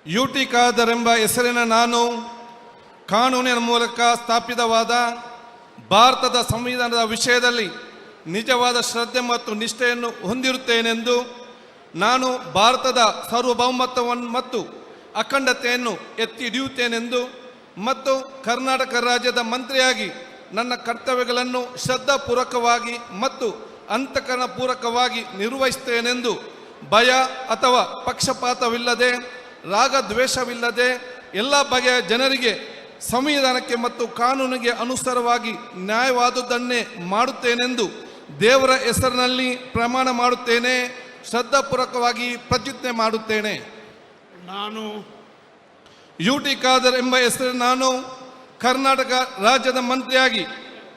UT Khader ಎಂಬ ಹೆಸರಿನ ನಾನು ಕಾನೂನಿನ ಮೂಲಕ ಸ್ಥಾಪಿತವಾದ ಭಾರತದ ಸಂವಿಧಾನದ ವಿಷಯದಲ್ಲಿ ನಿಜವಾದ ಶ್ರದ್ಧೆ ಮತ್ತು ನಿಷ್ಠೆಯನ್ನು ಹೊಂದಿರುತ್ತೇನೆಂದು, ನಾನು ಭಾರತದ ಸಾರ್ವಭೌಮತ್ವವನ್ನು ಮತ್ತು ಅಖಂಡತೆಯನ್ನು ಎತ್ತಿ ಹಿಡಿಯುತ್ತೇನೆಂದು ಮತ್ತು ಕರ್ನಾಟಕ ರಾಜ್ಯದ ಮಂತ್ರಿಯಾಗಿ ನನ್ನ ಕರ್ತವ್ಯಗಳನ್ನು ಶ್ರದ್ಧಾಪೂರ್ವಕವಾಗಿ ಮತ್ತು ಅಂತಃಕರಣಪೂರ್ವಕವಾಗಿ ನಿರ್ವಹಿಸುತ್ತೇನೆಂದು ಭಯ ಅಥವಾ ಪಕ್ಷಪಾತವಿಲ್ಲದೆ, ರಾಗದ್ವೇಷವಿಲ್ಲದೆ ಎಲ್ಲ ಬಗೆಯ ಜನರಿಗೆ ಸಂವಿಧಾನಕ್ಕೆ ಮತ್ತು ಕಾನೂನಿಗೆ ಅನುಸಾರವಾಗಿ ನ್ಯಾಯವಾದುದನ್ನೇ ಮಾಡುತ್ತೇನೆಂದು ದೇವರ ಹೆಸರಿನಲ್ಲಿ ಪ್ರಮಾಣ ಮಾಡುತ್ತೇನೆ. ಶ್ರದ್ಧಾಪೂರ್ವಕವಾಗಿ ಪ್ರತಿಜ್ಞೆ ಮಾಡುತ್ತೇನೆ. ನಾನು ಯುಟಿ ಖಾದರ್ ಎಂಬ ಹೆಸರು ನಾನು ಕರ್ನಾಟಕ ರಾಜ್ಯದ ಮಂತ್ರಿಯಾಗಿ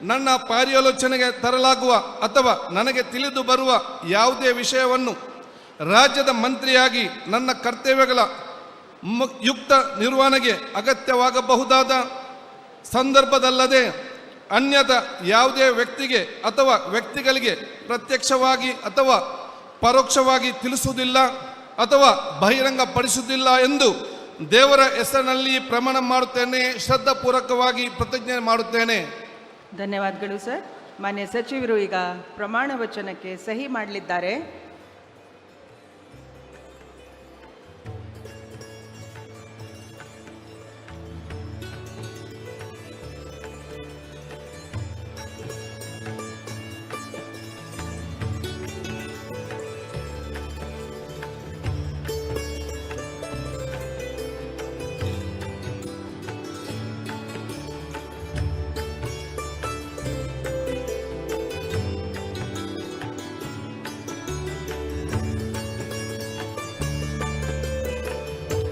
ನನ್ನ ಪರ್ಯಾಲೋಚನೆಗೆ ತರಲಾಗುವ ಅಥವಾ ನನಗೆ ತಿಳಿದು ಬರುವ ಯಾವುದೇ ವಿಷಯವನ್ನು ರಾಜ್ಯದ ಮಂತ್ರಿಯಾಗಿ ನನ್ನ ಕರ್ತವ್ಯಗಳ ಯುಕ್ತ ನಿರ್ವಹಣೆಗೆ ಅಗತ್ಯವಾಗಬಹುದಾದ ಸಂದರ್ಭದಲ್ಲದೆ ಅನ್ಯದ ಯಾವುದೇ ವ್ಯಕ್ತಿಗೆ ಅಥವಾ ವ್ಯಕ್ತಿಗಳಿಗೆ ಪ್ರತ್ಯಕ್ಷವಾಗಿ ಅಥವಾ ಪರೋಕ್ಷವಾಗಿ ತಿಳಿಸುವುದಿಲ್ಲ ಅಥವಾ ಬಹಿರಂಗಪಡಿಸುವುದಿಲ್ಲ ಎಂದು ದೇವರ ಹೆಸರಿನಲ್ಲಿ ಪ್ರಮಾಣ ಮಾಡುತ್ತೇನೆ. ಶ್ರದ್ಧಾಪೂರ್ವಕವಾಗಿ ಪ್ರತಿಜ್ಞೆ ಮಾಡುತ್ತೇನೆ. ಧನ್ಯವಾದಗಳು ಸರ್. ಮಾನ್ಯ ಸಚಿವರು ಈಗ ಪ್ರಮಾಣ ವಚನಕ್ಕೆ ಸಹಿ ಮಾಡಲಿದ್ದಾರೆ.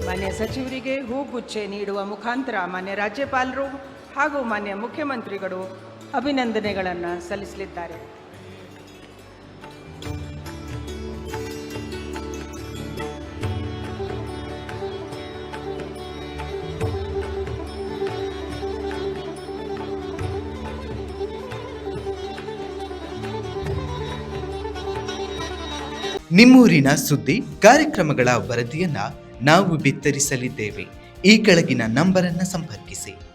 ಮಾನ್ಯ ಸಚಿವರಿಗೆ ಹೂಗುಚ್ಚೆ ನೀಡುವ ಮುಖಾಂತರ ಮಾನ್ಯ ರಾಜ್ಯಪಾಲರು ಹಾಗೂ ಮಾನ್ಯ ಮುಖ್ಯಮಂತ್ರಿಗಳು ಅಭಿನಂದನೆಗಳನ್ನು ಸಲ್ಲಿಸಲಿದ್ದಾರೆ. ನಿಮ್ಮೂರಿನ ಸುದ್ದಿ ಕಾರ್ಯಕ್ರಮಗಳ ವರದಿಯನ್ನ ನಾವು ಬಿತ್ತರಿಸಲಿದ್ದೇವೆ. ಈ ಕೆಳಗಿನ ನಂಬರನ್ನು ಸಂಪರ್ಕಿಸಿ.